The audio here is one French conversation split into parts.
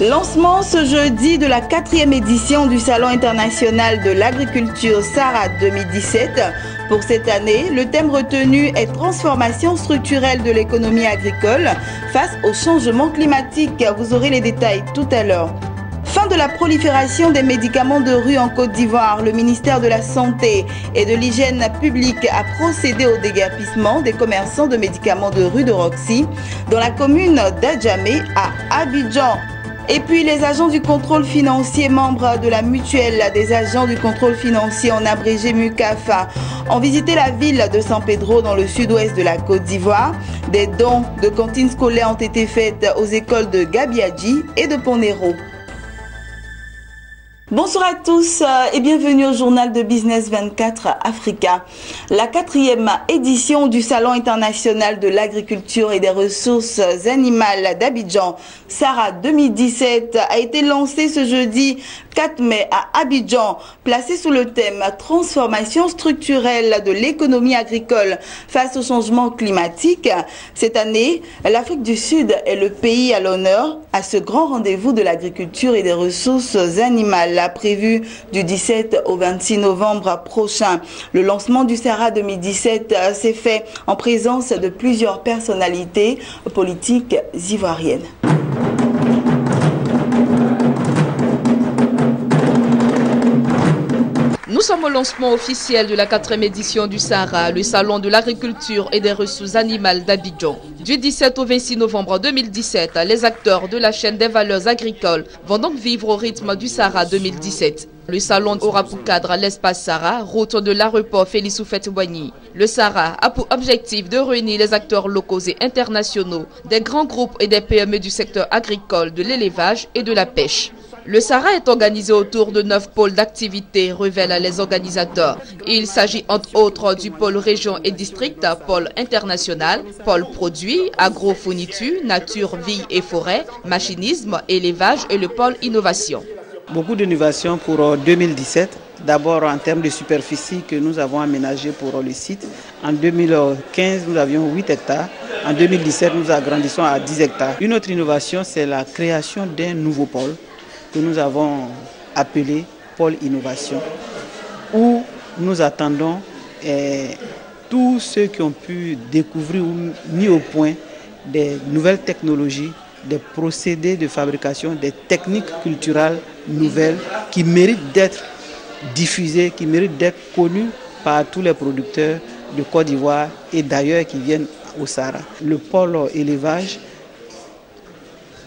Lancement ce jeudi de la 4e édition du Salon international de l'agriculture SARA 2017. Pour cette année, le thème retenu est transformation structurelle de l'économie agricole face au changement climatique. Vous aurez les détails tout à l'heure. Fin de la prolifération des médicaments de rue en Côte d'Ivoire. Le ministère de la Santé et de l'Hygiène publique a procédé au déguerpissement des commerçants de médicaments de rue de Roxy dans la commune d'Adjamé à Abidjan. Et puis les agents du contrôle financier, membres de la mutuelle des agents du contrôle financier en abrégé MUCAF, ont visité la ville de San Pedro dans le sud-ouest de la Côte d'Ivoire. Des dons de cantines scolaires ont été faits aux écoles de Gabiadji et de Ponero. Bonsoir à tous et bienvenue au journal de Business 24 Africa. La 4e édition du Salon international de l'agriculture et des ressources animales d'Abidjan, SARA 2017, a été lancée ce jeudi 4 mai à Abidjan, placée sous le thème « Transformation structurelle de l'économie agricole face au changement climatique ». Cette année, l'Afrique du Sud est le pays à l'honneur à ce grand rendez-vous de l'agriculture et des ressources animales, prévu du 17 au 26 novembre prochain. Le lancement du SARA 2017 s'est fait en présence de plusieurs personnalités politiques ivoiriennes. Nous sommes au lancement officiel de la 4e édition du SARA, le Salon de l'agriculture et des ressources animales d'Abidjan. Du 17 au 26 novembre 2017, les acteurs de la chaîne des valeurs agricoles vont donc vivre au rythme du SARA 2017. Le salon aura pour cadre l'espace SARA, route de l'aéroport Félix Houphouët-Boigny. Le SARA a pour objectif de réunir les acteurs locaux et internationaux, des grands groupes et des PME du secteur agricole, de l'élevage et de la pêche. Le SARA est organisé autour de 9 pôles d'activité, révèlent les organisateurs. Il s'agit entre autres du pôle région et district, pôle international, pôle produits, agro-fourniture, nature, vie et forêt, machinisme, élevage et le pôle innovation. Beaucoup d'innovations pour 2017. D'abord en termes de superficie que nous avons aménagé pour le site. En 2015, nous avions 8 hectares. En 2017, nous agrandissons à 10 hectares. Une autre innovation, c'est la création d'un nouveau pôle que nous avons appelé Pôle Innovation, où nous attendons tous ceux qui ont pu découvrir ou mis au point des nouvelles technologies, des procédés de fabrication, des techniques culturelles nouvelles qui méritent d'être diffusées, qui méritent d'être connues par tous les producteurs de Côte d'Ivoire et d'ailleurs qui viennent au SARA. Le pôle élevage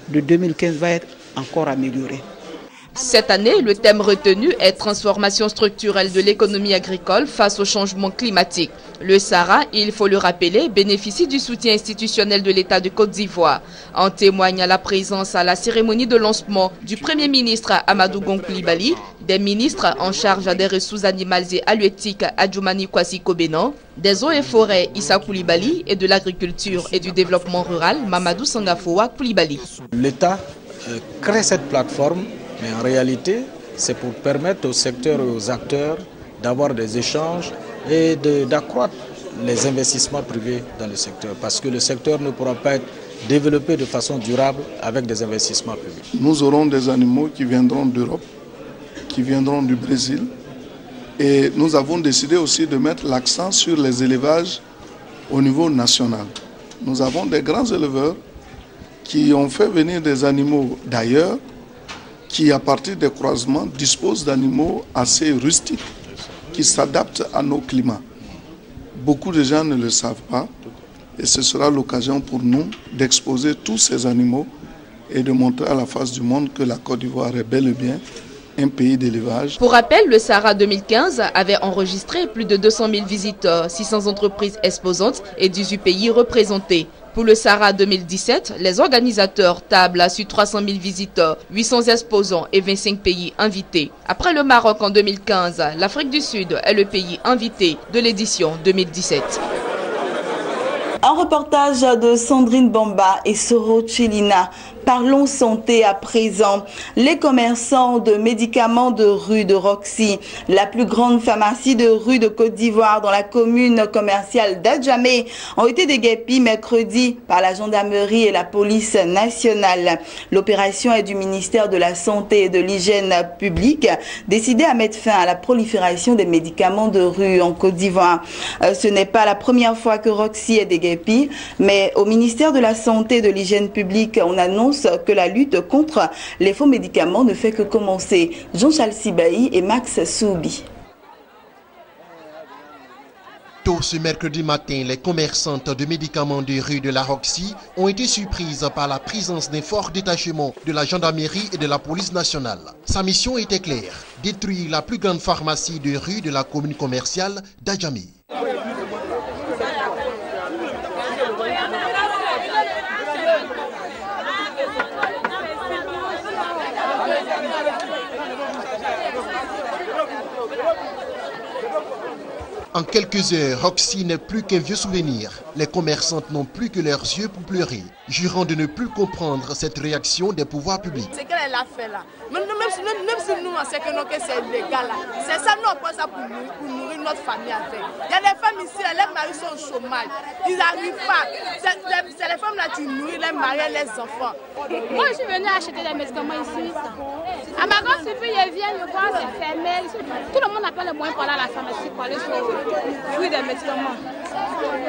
de 2015 va être encore amélioré. Cette année, le thème retenu est « Transformation structurelle de l'économie agricole face au changement climatique ». Le SARA, il faut le rappeler, bénéficie du soutien institutionnel de l'État de Côte d'Ivoire. En témoigne la présence à la cérémonie de lancement du Premier ministre Amadou Gon Coulibaly, des ministres en charge des ressources animales et halieutiques Adjoumani Kwasi Kobenan, des eaux et forêts Issa Coulibaly et de l'agriculture et du développement rural Mamadou Sangafoua Coulibaly. L'État crée cette plateforme. Mais en réalité, c'est pour permettre au secteur et aux acteurs d'avoir des échanges et d'accroître les investissements privés dans le secteur. Parce que le secteur ne pourra pas être développé de façon durable avec des investissements publics. Nous aurons des animaux qui viendront d'Europe, qui viendront du Brésil. Et nous avons décidé aussi de mettre l'accent sur les élevages au niveau national. Nous avons des grands éleveurs qui ont fait venir des animaux d'ailleurs, qui, à partir des croisements, disposent d'animaux assez rustiques qui s'adaptent à nos climats. Beaucoup de gens ne le savent pas et ce sera l'occasion pour nous d'exposer tous ces animaux et de montrer à la face du monde que la Côte d'Ivoire est bel et bien un pays d'élevage. Pour rappel, le SARA 2015 avait enregistré plus de 200 000 visiteurs, 600 entreprises exposantes et 18 pays représentés. Pour le SARA 2017, les organisateurs tablent sur 300 000 visiteurs, 800 exposants et 25 pays invités. Après le Maroc en 2015, l'Afrique du Sud est le pays invité de l'édition 2017. Un reportage de Sandrine Bamba et Soro Chilina. Parlons santé à présent. Les commerçants de médicaments de rue de Roxy, la plus grande pharmacie de rue de Côte d'Ivoire dans la commune commerciale d'Adjamé, ont été déguerpis mercredi par la gendarmerie et la police nationale. L'opération est du ministère de la Santé et de l'Hygiène publique, décidée à mettre fin à la prolifération des médicaments de rue en Côte d'Ivoire. Ce n'est pas la première fois que Roxy est déguerpie, mais au ministère de la Santé et de l'Hygiène publique, on annonce que la lutte contre les faux médicaments ne fait que commencer. Jean-Charles Sibaï et Max Soubi. Tôt ce mercredi matin, les commerçantes de médicaments de rue de la Roxy ont été surprises par la présence d'un fort détachement de la gendarmerie et de la police nationale. Sa mission était claire, détruire la plus grande pharmacie de rue de la commune commerciale d'Adjamé. En quelques heures, Roxy n'est plus qu'un vieux souvenir. Les commerçantes n'ont plus que leurs yeux pour pleurer, jurant de ne plus comprendre cette réaction des pouvoirs publics. C'est qu'elle a fait là. Même si nous, on sait que c'est illégal là. C'est ça, nous, on prend ça pour nourrir notre famille avec. Il y a des femmes ici, les maris sont au chômage. Ils n'arrivent pas. C'est les femmes là qui nourrissent les maris et les enfants. Moi, je suis venue acheter des médicaments ici. À ma grande surprise, ils viennent, je vois, c'est fermé. Tout le monde n'a pas le moyen pour aller à la pharmacie pour aller sur fruits des médicaments.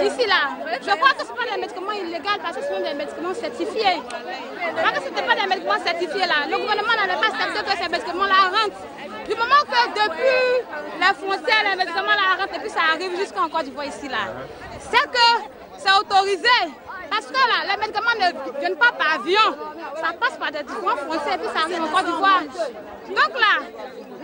Ici, là, je crois que ce ne sont pas des médicaments illégaux parce que ce sont des médicaments certifiés. Parce que ce n'était pas des médicaments certifiés, là. Le gouvernement n'avait pas accepté que ces médicaments-là rentrent. Du moment que depuis les frontières, les médicaments-là rentrent et puis ça arrive jusqu'en Côte d'Ivoire ici, là. C'est que c'est autorisé. Parce que là, les médicaments ne viennent pas par avion. Ça passe par des différentes frontières et puis ça arrive en Côte d'Ivoire. Donc là,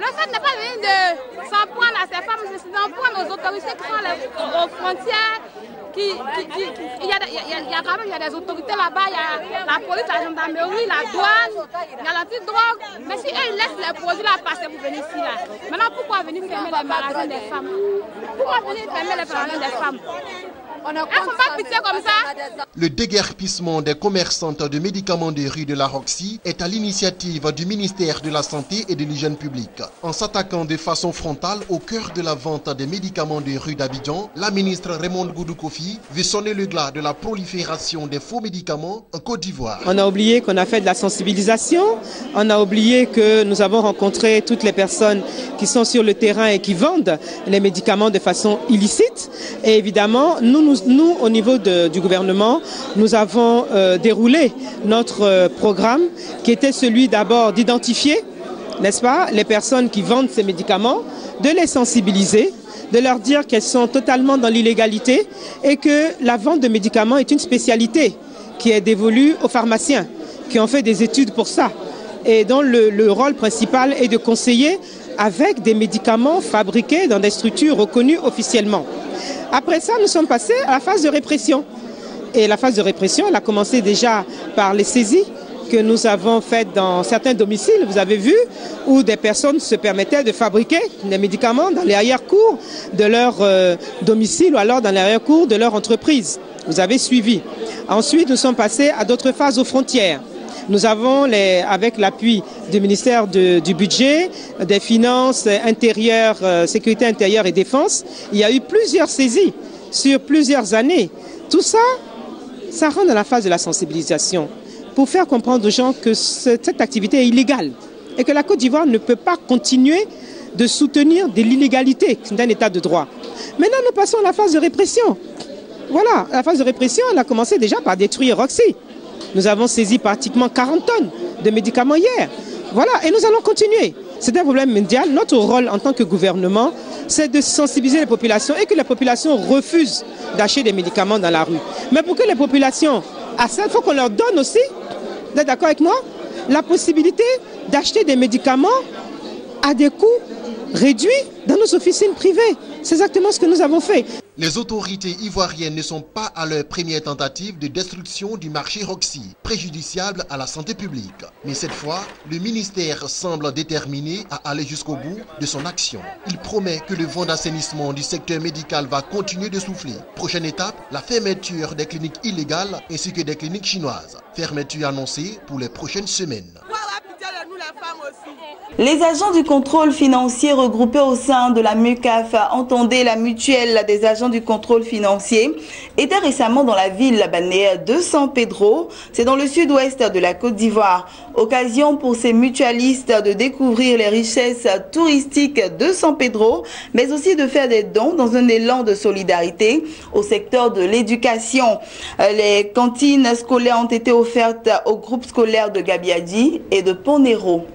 le fait n'est pas venu de s'en prendre à ces femmes, c'est d'en prendre aux autorités qui sont aux frontières. Il y a des autorités là-bas, il y a la police, la gendarmerie, la douane, il y a l'antidrogue. Mais si eux ils laissent les produits là passer pour venir ici là, maintenant pourquoi venir fermer les magasins des femmes? Pourquoi venir fermer les magasins des femmes? Elles ne font pas pitié comme ça. Le déguerpissement des commerçantes de médicaments de rue de la Roxy est à l'initiative du ministère de la Santé et de l'Hygiène publique. En s'attaquant de façon frontale au cœur de la vente des médicaments de rue d'Abidjan, la ministre Raymonde Goudou Kofi veut sonner le glas de la prolifération des faux médicaments en Côte d'Ivoire. On a oublié qu'on a fait de la sensibilisation, on a oublié que nous avons rencontré toutes les personnes qui sont sur le terrain et qui vendent les médicaments de façon illicite. Et évidemment, nous au niveau du gouvernement, nous avons déroulé notre programme qui était celui d'abord d'identifier, n'est-ce pas, les personnes qui vendent ces médicaments, de les sensibiliser, de leur dire qu'elles sont totalement dans l'illégalité et que la vente de médicaments est une spécialité qui est dévolue aux pharmaciens, qui ont fait des études pour ça. Et dont le rôle principal est de conseiller avec des médicaments fabriqués dans des structures reconnues officiellement. Après ça, nous sommes passés à la phase de répression. Et la phase de répression, elle a commencé déjà par les saisies que nous avons faites dans certains domiciles, vous avez vu, où des personnes se permettaient de fabriquer des médicaments dans les arrière-cours de leur domicile ou alors dans l'arrière-cour de leur entreprise. Vous avez suivi. Ensuite, nous sommes passés à d'autres phases aux frontières. Nous avons, avec l'appui du ministère du Budget, des Finances, intérieures, Sécurité intérieure et Défense, il y a eu plusieurs saisies sur plusieurs années. Tout ça, ça rentre dans la phase de la sensibilisation pour faire comprendre aux gens que cette activité est illégale et que la Côte d'Ivoire ne peut pas continuer de soutenir de l'illégalité. C'est un état de droit. Maintenant, nous passons à la phase de répression. Voilà, la phase de répression, elle a commencé déjà par détruire Roxy. Nous avons saisi pratiquement 40 tonnes de médicaments hier. Voilà, et nous allons continuer. C'est un problème mondial. Notre rôle en tant que gouvernement, c'est de sensibiliser les populations et que les populations refusent d'acheter des médicaments dans la rue. Mais pour que les populations acceptent, il faut qu'on leur donne aussi, vous êtes d'accord avec moi, la possibilité d'acheter des médicaments à des coûts réduits dans nos officines privées. C'est exactement ce que nous avons fait. Les autorités ivoiriennes ne sont pas à leur première tentative de destruction du marché Roxy, préjudiciable à la santé publique. Mais cette fois, le ministère semble déterminé à aller jusqu'au bout de son action. Il promet que le vent d'assainissement du secteur médical va continuer de souffler. Prochaine étape, la fermeture des cliniques illégales ainsi que des cliniques chinoises. Fermeture annoncée pour les prochaines semaines. Les agents du contrôle financier regroupés au sein de la MUCAF, entendez la mutuelle des agents du contrôle financier, étaient récemment dans la ville balnéaire de San Pedro, c'est dans le sud-ouest de la Côte d'Ivoire. Occasion pour ces mutualistes de découvrir les richesses touristiques de San Pedro, mais aussi de faire des dons dans un élan de solidarité au secteur de l'éducation. Les cantines scolaires ont été offertes aux groupes scolaires de Gabiadji et de Ponero.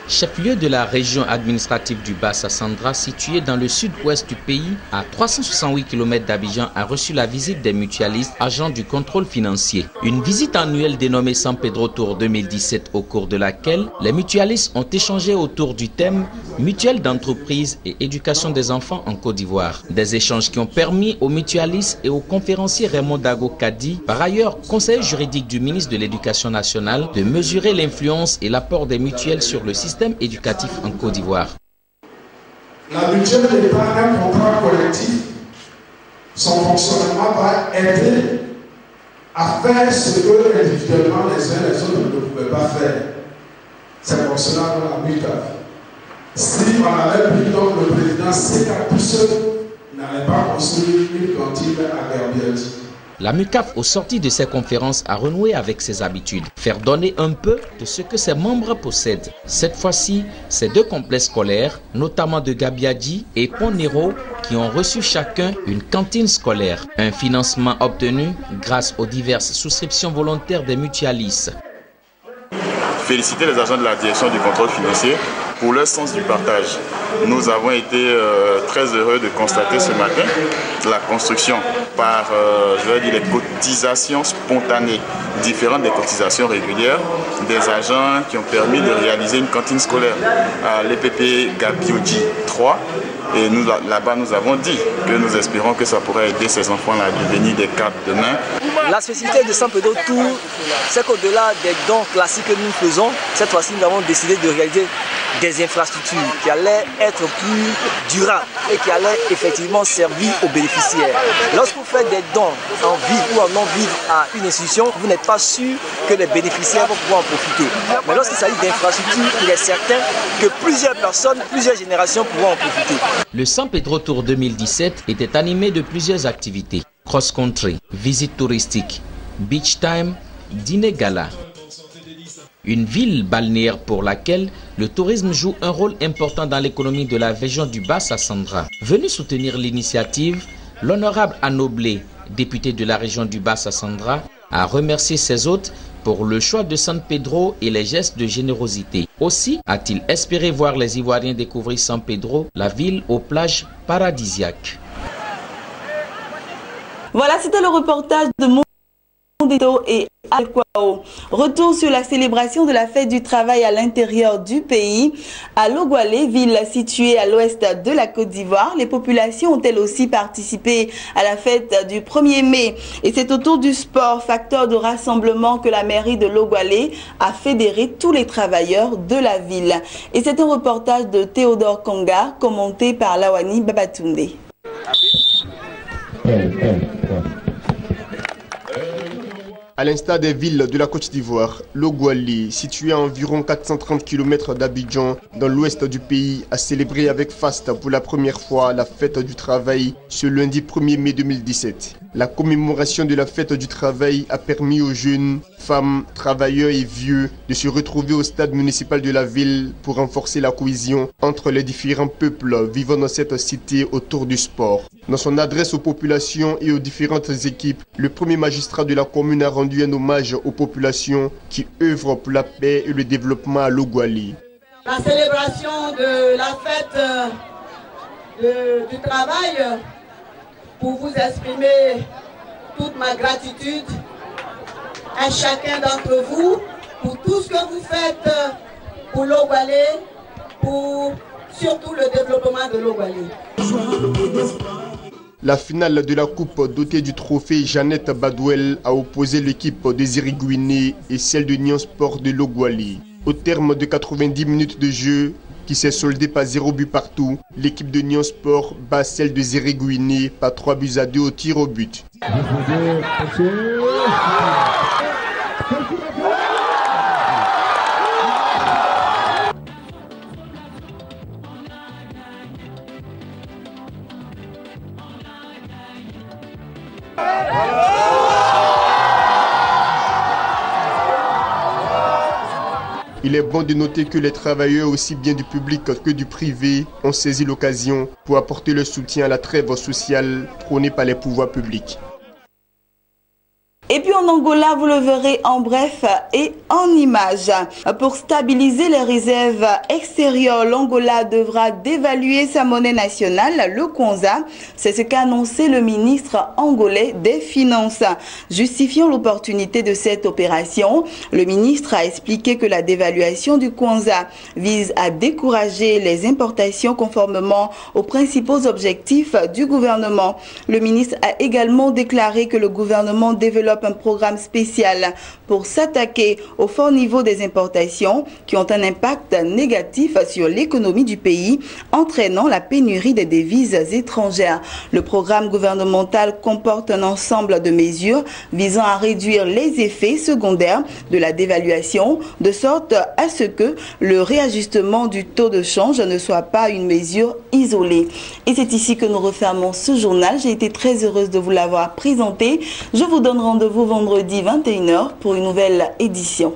Chef-lieu de la région administrative du Bassa-Sandra, situé dans le sud-ouest du pays, à 368 km d'Abidjan, a reçu la visite des mutualistes agents du contrôle financier. Une visite annuelle dénommée San Pedro Tour 2017, au cours de laquelle les mutualistes ont échangé autour du thème mutuelle d'entreprise et éducation des enfants en Côte d'Ivoire. Des échanges qui ont permis aux mutualistes et au conférencier Raymond Dago Kadi, par ailleurs conseiller juridique du ministre de l'Éducation nationale, de mesurer l'influence et l'apport des mutuelles sur le système éducatif en Côte d'Ivoire. La mutuelle n'est pas un contrat collectif. Son fonctionnement va aider à faire ce que individuellement les uns et les autres ne pouvaient pas faire. C'est pour cela qu'on a mis CAF. Si on avait pris donc le président C4 tout seul, il n'allait pas construire une cantine à Gabiadji. La MUCAF, au sorti de ces conférences, a renoué avec ses habitudes. Faire donner un peu de ce que ses membres possèdent. Cette fois-ci, ces deux complexes scolaires, notamment de Gabiadji et Ponero, qui ont reçu chacun une cantine scolaire. Un financement obtenu grâce aux diverses souscriptions volontaires des mutualistes. Féliciter les agents de la direction du contrôle financier pour leur sens du partage. Nous avons été très heureux de constater ce matin la construction par je vais dire, les cotisations spontanées, différentes des cotisations régulières, des agents qui ont permis de réaliser une cantine scolaire à l'EPP Gabiadji 3. Et là-bas, nous avons dit que nous espérons que ça pourrait aider ces enfants-là à devenir des cadres demain. La spécificité de San Pedro Tour, c'est qu'au-delà des dons classiques que nous faisons, cette fois-ci, nous avons décidé de réaliser des infrastructures qui allaient être plus durables et qui allaient effectivement servir aux bénéficiaires. Lorsque vous faites des dons en vivre ou en non-vivre à une institution, vous n'êtes pas sûr que les bénéficiaires vont pouvoir en profiter. Mais lorsqu'il s'agit d'infrastructures, il est certain que plusieurs personnes, plusieurs générations pourront en profiter. Le San Pedro Tour 2017 était animé de plusieurs activités. Cross-country, visite touristique, beach time, dîner gala. Une ville balnéaire pour laquelle le tourisme joue un rôle important dans l'économie de la région du Bassa-Sandra. Venu soutenir l'initiative, l'honorable Anoblé, député de la région du Bassa-Sandra, a remercié ses hôtes pour le choix de San Pedro et les gestes de générosité. Aussi a-t-il espéré voir les Ivoiriens découvrir San Pedro, la ville aux plages paradisiaques. Voilà, c'était le reportage de Mondito et Alquao. Retour sur la célébration de la fête du travail à l'intérieur du pays. À Logwalé, ville située à l'ouest de la Côte d'Ivoire, les populations ont elles aussi participé à la fête du 1er mai. Et c'est autour du sport, facteur de rassemblement, que la mairie de Logwalé a fédéré tous les travailleurs de la ville. Et c'est un reportage de Théodore Konga, commenté par Lawani Babatunde. À l'instar des villes de la Côte d'Ivoire, Logwalé, situé à environ 430 km d'Abidjan, dans l'ouest du pays, a célébré avec faste pour la première fois la fête du travail ce lundi 1er mai 2017. La commémoration de la fête du travail a permis aux jeunes, femmes, travailleurs et vieux de se retrouver au stade municipal de la ville pour renforcer la cohésion entre les différents peuples vivant dans cette cité autour du sport. Dans son adresse aux populations et aux différentes équipes, le premier magistrat de la commune a rendu un hommage aux populations qui œuvrent pour la paix et le développement à Logwalé. La célébration de la fête du travail, pour vous exprimer toute ma gratitude à chacun d'entre vous pour tout ce que vous faites pour Logwalé, pour surtout le développement de l'Oguali. La finale de la coupe dotée du trophée Jeannette Badouel a opposé l'équipe de Ziriguiné et celle de Nyon Sport de Logouali. Au terme de 90 minutes de jeu, qui s'est soldé par 0 but partout, l'équipe de Nyon Sport bat celle de Ziriguiné par 3 buts à 2 au tir au but. Il est bon de noter que les travailleurs, aussi bien du public que du privé, ont saisi l'occasion pour apporter leur soutien à la trêve sociale prônée par les pouvoirs publics. Et puis en Angola, vous le verrez en bref et en images. Pour stabiliser les réserves extérieures, l'Angola devra dévaluer sa monnaie nationale, le Kwanza. C'est ce qu'a annoncé le ministre angolais des Finances. Justifiant l'opportunité de cette opération, le ministre a expliqué que la dévaluation du Kwanza vise à décourager les importations conformément aux principaux objectifs du gouvernement. Le ministre a également déclaré que le gouvernement développe un programme spécial pour s'attaquer au fort niveau des importations qui ont un impact négatif sur l'économie du pays, entraînant la pénurie des devises étrangères. Le programme gouvernemental comporte un ensemble de mesures visant à réduire les effets secondaires de la dévaluation, de sorte à ce que le réajustement du taux de change ne soit pas une mesure isolée. Et c'est ici que nous refermons ce journal. J'ai été très heureuse de vous l'avoir présenté. Je vous donne rendez-vous vendredi 21h pour une nouvelle édition.